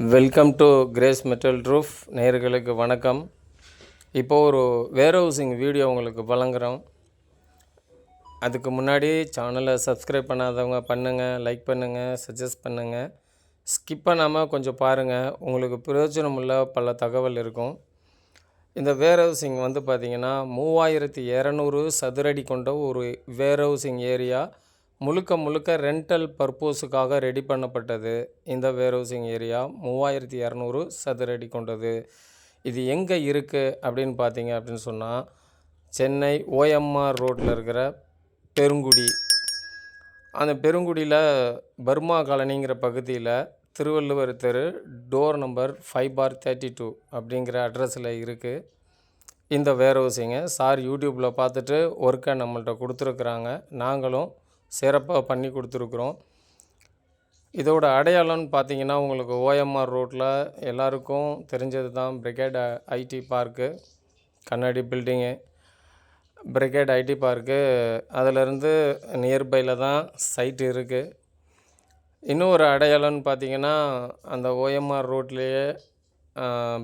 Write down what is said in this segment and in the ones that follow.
Welcome to grace metal roof நேயர்களுக்கு வணக்கம். இப்போது ஒரு வேர்ஹவுசிங் வீடியோ உங்களுக்கு வழங்குகிறோம். அதுக்கு முன்னாடி சேனலை சப்ஸ்கிரைப் பண்ணாதவங்க பண்ணுங்கள், லைக் பண்ணுங்கள், சஜஸ்ட் பண்ணுங்கள். ஸ்கிப் பண்ணாமல் கொஞ்சம் பாருங்கள், உங்களுக்கு பிரயோஜனமுள்ள பல தகவல் இருக்கும். இந்த வேர்ஹவுசிங் பார்த்திங்கன்னா 3200 சதுரடி கொண்ட ஒரு வேர்ஹவுசிங் ஏரியா. முழுக்க ரெண்டல் பர்பஸுக்காக ரெடி பண்ணப்பட்டது. இந்த வேர்ஹவுசிங் ஏரியா 3200 சதுரடி கொண்டது. இது எங்கே இருக்குது அப்படின்னு பார்த்தீங்க அப்படின்னு சொன்னால், சென்னை OMR ரோட்டில் இருக்கிற பெருங்குடி. அந்த பெருங்குடியில் பர்மா காலனிங்கிற பகுதியில் திருவள்ளுவர் தெரு டோர் நம்பர் 5/32 அப்படிங்கிற அட்ரஸில் இருக்குது இந்த வேர்ஹவுசிங்கை. சார் யூடியூப்பில் பார்த்துட்டு ஒர்க்கை நம்மள்கிட்ட கொடுத்துருக்குறாங்க. நாங்களும் சிறப்பாக பண்ணி கொடுத்துருக்குறோம். இதோட அடையாளம்னு பார்த்தீங்கன்னா, உங்களுக்கு OMR ரோட்டில் எல்லாருக்கும் தெரிஞ்சது தான் பிரிகேட் ஐடி பார்க்கு, கண்ணாடி பில்டிங்கு, பிரிகேட் ஐடி பார்க்கு. அதிலிருந்து நியர்பையில் தான் சைட்டு இருக்குது. இன்னும் ஒரு அடையாளம்னு பார்த்தீங்கன்னா, அந்த OMR ரோட்லேயே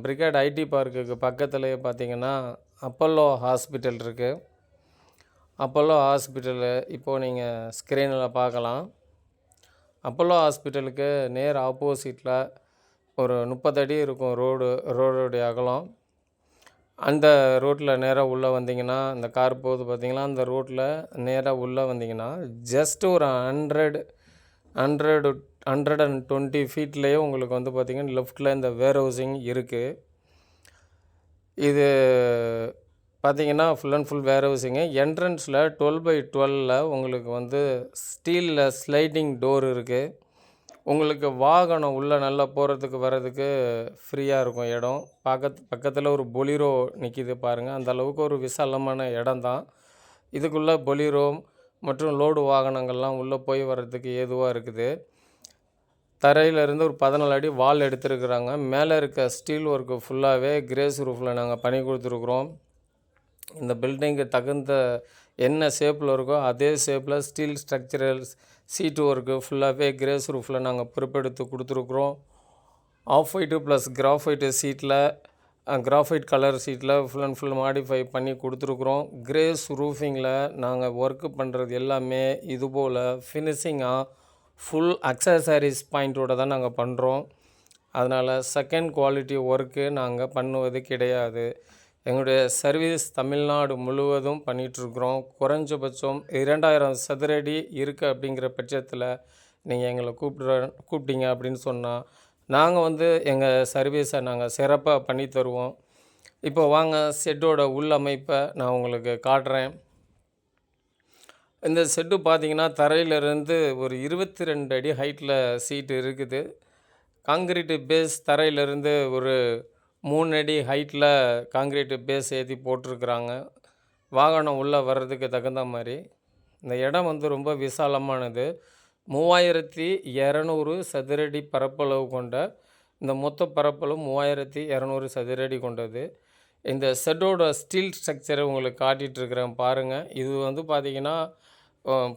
பிரிகேட் ஐடி பார்க்குக்கு பக்கத்துலேயே பார்த்தீங்கன்னா அப்பல்லோ ஹாஸ்பிட்டல் இருக்குது. அப்பல்லோ ஹாஸ்பிட்டலு இப்போது நீங்கள் ஸ்க்ரீனில் பார்க்கலாம். அப்பல்லோ ஹாஸ்பிட்டலுக்கு நேர் ஆப்போசிட்டில் ஒரு 30 அடி இருக்கும் ரோடுடைய அகலம். அந்த ரோட்டில் நேராக உள்ளே வந்தீங்கன்னா, அந்த கார் போகுது பார்த்தீங்களா, அந்த ரோட்டில் நேராக உள்ளே வந்தீங்கன்னா ஜஸ்ட் ஒரு 120 ஃபீட்லேயே உங்களுக்கு பார்த்திங்கன்னா லெஃப்டில் இந்த வேர்ஹவுசிங் இருக்குது. இது பார்த்திங்கன்னா ஃபுல் அண்ட் ஃபுல் வேர்ஹவுசிங்கு. என்ட்ரன்ஸில் 12/12 உங்களுக்கு ஸ்டீலில் ஸ்லைடிங் டோர் இருக்குது. உங்களுக்கு வாகனம் உள்ளே நல்லா போகிறதுக்கு வர்றதுக்கு ஃப்ரீயாக இருக்கும் இடம். பக்கத்தில் ஒரு பொலிரோ நிற்கிது பாருங்கள். அந்த அளவுக்கு ஒரு விசாலமான இடம் தான். இதுக்குள்ளே பொலிரோ மற்றும் லோடு வாகனங்கள்லாம் உள்ளே போய் வர்றதுக்கு ஏதுவாக இருக்குது. தரையிலேருந்து ஒரு 14 அடி வால் எடுத்துருக்குறாங்க. மேலே இருக்க ஸ்டீல் ஒர்க்கு ஃபுல்லாகவே கிரேஸ் ரூஃபில் நாங்கள் பண்ணி கொடுத்துருக்குறோம். இந்த பில்டிங்கு தகுந்த என்ன ஷேப்பில் இருக்கோ அதே ஷேப்பில் ஸ்டீல் ஸ்ட்ரக்சரல் சீட்டு ஒர்க்கு ஃபுல்லாகவே கிரேஸ் ரூஃபில் நாங்கள் பொறுப்பெடுத்து கொடுத்துருக்குறோம். ஆஃப் ஒயிட்டு ப்ளஸ் கிராஃபைட்டு சீட்டில், கிராஃபைட் கலர் சீட்டில் ஃபுல் அண்ட் ஃபுல் மாடிஃபை பண்ணி கொடுத்துருக்குறோம். கிரேஸ் ரூஃபிங்கில் நாங்கள் ஒர்க்கு பண்ணுறது எல்லாமே இதுபோல் ஃபினிஷிங்காக ஃபுல் அக்சசரிஸ் பாயிண்ட்டோடு தான் நாங்கள் பண்ணுறோம். அதனால் செகண்ட் குவாலிட்டி ஒர்க்கு நாங்கள் பண்ணுவது கிடையாது. எங்களுடைய சர்வீஸ் தமிழ்நாடு முழுவதும் பண்ணிகிட்ருக்குறோம். குறைஞ்சபட்சம் 2000 சதுரடி இருக்குது அப்படிங்கிற பட்சத்தில் நீங்கள் எங்களை கூப்பிட்டீங்க அப்படின்னு சொன்னால் நாங்கள் எங்கள் சர்வீஸை நாங்கள் சிறப்பாக பண்ணி தருவோம். இப்போ வாங்க ஷெட்டோட உள்ளமைப்பை நான் உங்களுக்கு காட்டுறேன். இந்த ஷெட்டு பார்த்திங்கன்னா தரையிலிருந்து ஒரு 22 அடி ஹைட்டில் சீட்டு இருக்குது. காங்கிரீட்டு பேஸ் தரையிலிருந்து ஒரு 3 அடி ஹைட்டில் காங்கிரீட்டு பேஸ் ஏற்றி போட்டிருக்குறாங்க. வாகனம் உள்ளே வர்றதுக்கு தகுந்த மாதிரி இந்த இடம் ரொம்ப விசாலமானது. 3200 சதுரடி பரப்பளவு கொண்ட இந்த மொத்த பரப்பளவு 3200 சதுரடி கொண்டது. இந்த ஷெட்டோட ஸ்டீல் ஸ்ட்ரக்சரை உங்களுக்கு காட்டிகிட்ருக்கிறேன் பாருங்கள். இது பார்த்திங்கன்னா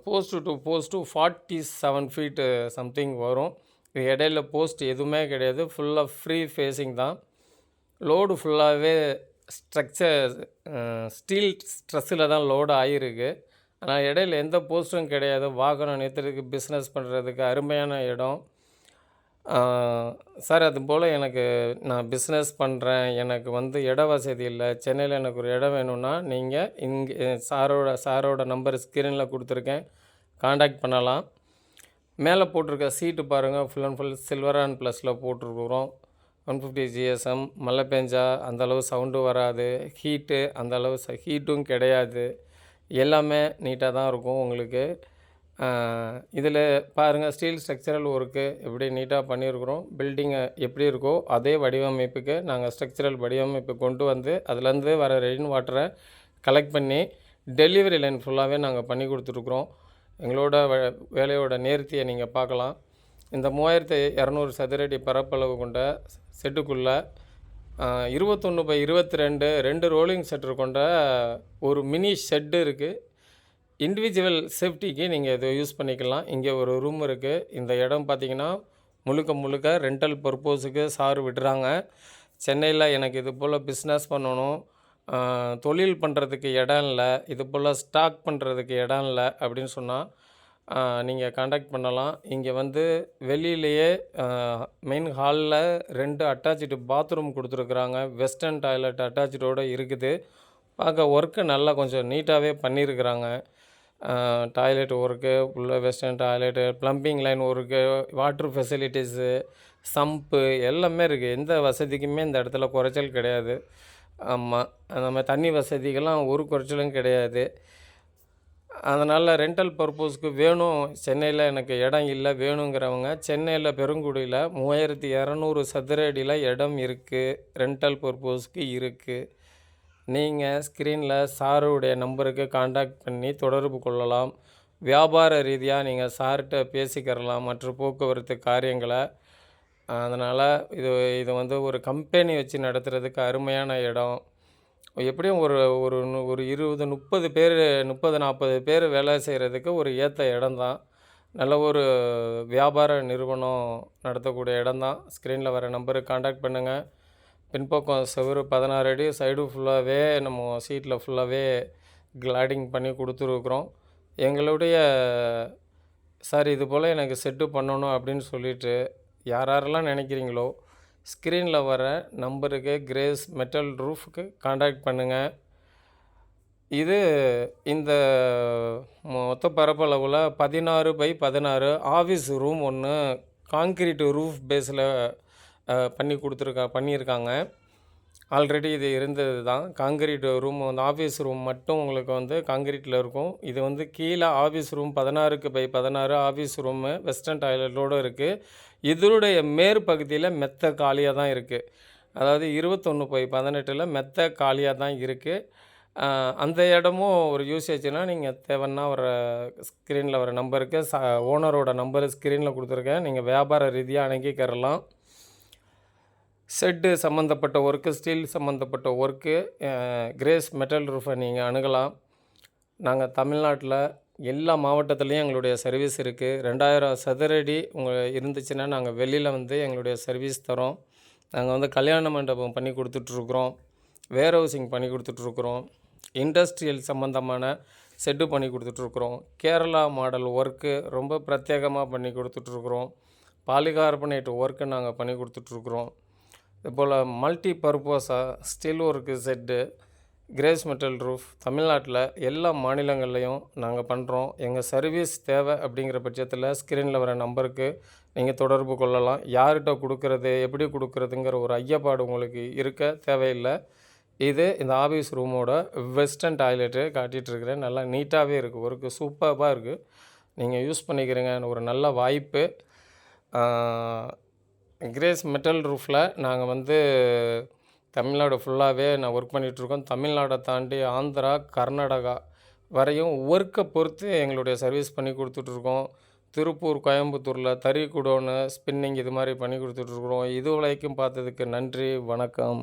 post to post 47 feet something வரும். இடையில போஸ்ட் எதுவுமே கிடையாது. ஃபுல்லாக ஃப்ரீ ஃபேஸிங் தான். லோடு ஃபுல்லாகவே ஸ்டீல் ஸ்ட்ரெஸ்ஸில் தான் லோடு ஆகிருக்கு. ஆனால் இடையில எந்த போஸ்ட்டும் கிடையாது. வாகனம் நிறுத்துறதுக்கு, பிஸ்னஸ் பண்ணுறதுக்கு அருமையான இடம். சார் அதுபோல் நான் பிஸ்னஸ் பண்ணுறேன், எனக்கு இட வசதி இல்லை, சென்னையில் எனக்கு ஒரு இடம் வேணும்னா நீங்கள் இங்கே சாரோட நம்பர் ஸ்க்ரீனில் கொடுத்துருக்கேன், காண்டாக்ட் பண்ணலாம். மேலே போட்டிருக்க சீட்டு பாருங்கள், full and full silver and ப்ளஸில் போட்டிருக்குறோம். 150 GSM. மழை பெஞ்சா அந்தளவு சவுண்டு வராது. ஹீட்டு அந்தளவு ஹீட்டும் கிடையாது. எல்லாமே நீட்டாக தான் இருக்கும் உங்களுக்கு. இதில் பாருங்கள் ஸ்டீல் ஸ்ட்ரக்சரல் ஒர்க்கு எப்படி நீட்டாக பண்ணியிருக்கிறோம். பில்டிங்கை எப்படி இருக்கோ அதே வடிவமைப்புக்கு நாங்கள் ஸ்ட்ரக்சரல் வடிவமைப்பு கொண்டு அதுலேருந்து வர ரெயின் வாட்டரை கலெக்ட் பண்ணி டெலிவரி லைன் ஃபுல்லாகவே நாங்கள் பண்ணி கொடுத்துருக்குறோம். எங்களோட வேலையோட நேர்த்தியை நீங்கள் பார்க்கலாம். இந்த 3200 சதுரடி பரப்பளவு கொண்ட செட்டுக்குள்ளே 21/22 2 ரோலிங் ஷட்டர் கொண்ட ஒரு மினி ஷெட்டு இருக்குது. இண்டிவிஜுவல் சேஃப்டிக்கு நீங்கள் இதை யூஸ் பண்ணிக்கலாம். இங்கே ஒரு ரூம் இருக்குது. இந்த இடம் பார்த்திங்கன்னா முழுக்க முழுக்க ரெண்டல் பர்பஸுக்கு சார் விடுறாங்க. சென்னையில் எனக்கு இது போல் பிஸ்னஸ் பண்ணணும், தொழில் பண்ணுறதுக்கு இடம் இல்லை, இது போல் ஸ்டாக் பண்ணுறதுக்கு இடம் இல்லை அப்படின்னு சொன்னால் நீங்கள் காண்டாக்ட் பண்ணலாம். இங்கே வந்து வெளியிலேயே மெயின் ஹாலில் 2 அட்டாச்சு பாத்ரூம் கொடுத்துருக்குறாங்க. வெஸ்டர்ன் டாய்லெட் அட்டாச்சோடு இருக்குது. பார்க்க ஒர்க்கு நல்லா கொஞ்சம் நீட்டாகவே பண்ணியிருக்கிறாங்க. டாய்லெட் ஒர்க்கு, உள்ள western toilet, plumbing line work, water facilities, sump எல்லாமே இருக்குது. எந்த வசதிக்குமே இந்த இடத்துல குறைச்சல் கிடையாது. ஆமாம், அந்த மாதிரி தண்ணி வசதிகள்லாம் ஒரு குறைச்சலும் கிடையாது. அதனால் ரெண்டல் பர்பஸ்க்கு வேணும், சென்னையில் எனக்கு இடம் இல்லை வேணுங்கிறவங்க, சென்னையில் பெருங்குடியில் 3200 சதுர அடியில் இடம் இருக்குது, ரெண்டல் பர்பஸ்க்கு இருக்குது. நீங்கள் ஸ்க்ரீனில் சாருடைய நம்பருக்கு காண்டாக்ட் பண்ணி தொடர்பு கொள்ளலாம். வியாபார ரீதியாக நீங்கள் சார்கிட்ட பேசிக்கிறலாம் மற்ற போக்குவரத்து காரியங்களை. அதனால் இது வந்து ஒரு கம்பெனி வச்சு நடத்துகிறதுக்கு அருமையான இடம். எப்படியும் ஒரு ஒரு 20 30 பேர் 40 பேர் வேலை செய்கிறதுக்கு ஒரு ஏற்ற இடம்தான். நல்ல ஒரு வியாபார நிறுவனம் நடத்தக்கூடிய இடம்தான். ஸ்க்ரீனில் வர நம்பருக்கு காண்டாக்ட் பண்ணுங்கள். பின்பக்கம் செவுரு 16 அடி, சைடு ஃபுல்லாகவே நம்ம சீட்டில் ஃபுல்லாகவே கிளாடிங் பண்ணி கொடுத்துருக்குறோம். எங்களுடைய சார் இது போல் எனக்கு செட்டு பண்ணணும் அப்படின்னு சொல்லிவிட்டு யாரெல்லாம் நினைக்கிறீங்களோ ஸ்க்ரீனில் வர நம்பருக்கு கிரேஸ் மெட்டல் ரூஃபுக்கு காண்டாக்ட் பண்ணுங்கள். இது இந்த மொத்த பரப்பளவில் 16x16 ஆஃபீஸ் ரூம் ஒன்று காங்க்ரீட் ரூஃப் பேஸில் பண்ணியிருக்காங்க. ஆல்ரெடி இது இருந்தது தான். காங்க்ரீட் ரூம் வந்து ஆஃபீஸ் ரூம் மட்டும் உங்களுக்கு வந்து காங்க்ரீட்டில் இருக்கும். இது வந்து கீழே office room 16x16 office room western டாய்லெட்டோடு இருக்குது. இதனுடைய மேற்பகுதியில் மெத்த காலியாக தான் இருக்குது. அதாவது 21x18 மெத்த காலியாக தான் இருக்குது. அந்த இடமும் ஒரு யூசேஜ்னால் நீங்கள் தேவைன்னா ஒரு ஸ்க்ரீனில் வர நம்பருக்கு ஓனரோட நம்பரு ஸ்க்ரீனில் கொடுத்துருக்கேன். நீங்கள் வியாபார ரீதியாக அணுகிக்கிறலாம். செட்டு சம்மந்தப்பட்ட ஒர்க்கு, ஸ்டீல் சம்மந்தப்பட்ட ஒர்க்கு, கிரேஸ் மெட்டல் ரூஃபை நீங்கள் அணுகலாம். நாங்கள் தமிழ்நாட்டில் எல்லா மாவட்டத்துலேயும் எங்களுடைய சர்வீஸ் இருக்குது. 2000 சதுர அடி இருந்துச்சுன்னா நாங்கள் வெளியில் வந்து எங்களுடைய சர்வீஸ் தரோம். நாங்கள் வந்து கல்யாண மண்டபம் பண்ணி கொடுத்துட்ருக்குறோம், வேர் ஹவுசிங் பண்ணி கொடுத்துட்ருக்குறோம், இண்டஸ்ட்ரியல் சம்மந்தமான செட்டு பண்ணி கொடுத்துட்ருக்குறோம், கேரளா மாடல் ஒர்க்கு ரொம்ப பிரத்யேகமாக பண்ணி கொடுத்துட்ருக்குறோம், பாலிகார்பனேட் ஒர்க்கு நாங்கள் பண்ணி கொடுத்துட்ருக்குறோம். இதுபோல் மல்டி பர்பஸாக ஸ்டீல் ஒர்க்கு செட்டு, கிரேஸ் மெட்டல் ரூஃப் தமிழ்நாட்டில் எல்லா மாநிலங்கள்லேயும் நாங்கள் பண்ணுறோம். எங்கள் சர்வீஸ் தேவை அப்படிங்கிற பட்சத்தில் ஸ்க்ரீனில் வர நம்பருக்கு நீங்கள் தொடர்பு கொள்ளலாம். யார்கிட்ட கொடுக்குறது, எப்படி கொடுக்குறதுங்கிற ஒரு ஐயப்பாடு உங்களுக்கு இருக்க தேவையில்லை. இது இந்த ஆஃபீஸ் ரூமோட வெஸ்டர்ன் டாய்லெட்டு காட்டிகிட்ருக்கிறேன். நல்லா நீட்டாகவே இருக்குது, ஒர்க்கு சூப்பராக இருக்குது. நீங்கள் யூஸ் பண்ணிக்கிறீங்க, ஒரு நல்ல வாய்ப்பு. கிரேஸ் மெட்டல் ரூஃபில் நாங்கள் வந்து தமிழ்நாடு ஃபுல்லாகவே நான் ஒர்க் பண்ணிகிட்ருக்கோம். தமிழ்நாடை தாண்டி ஆந்திரா, கர்நாடகா வரையும் ஒர்க்கை பொறுத்து எங்களுடைய சர்வீஸ் பண்ணி கொடுத்துட்ருக்கோம். திருப்பூர், கோயம்புத்தூரில் தறி குடோனு, ஸ்பின்னிங் இது மாதிரி பண்ணி கொடுத்துட்ருக்குறோம். இது வரைக்கும் பார்த்ததுக்கு நன்றி, வணக்கம்.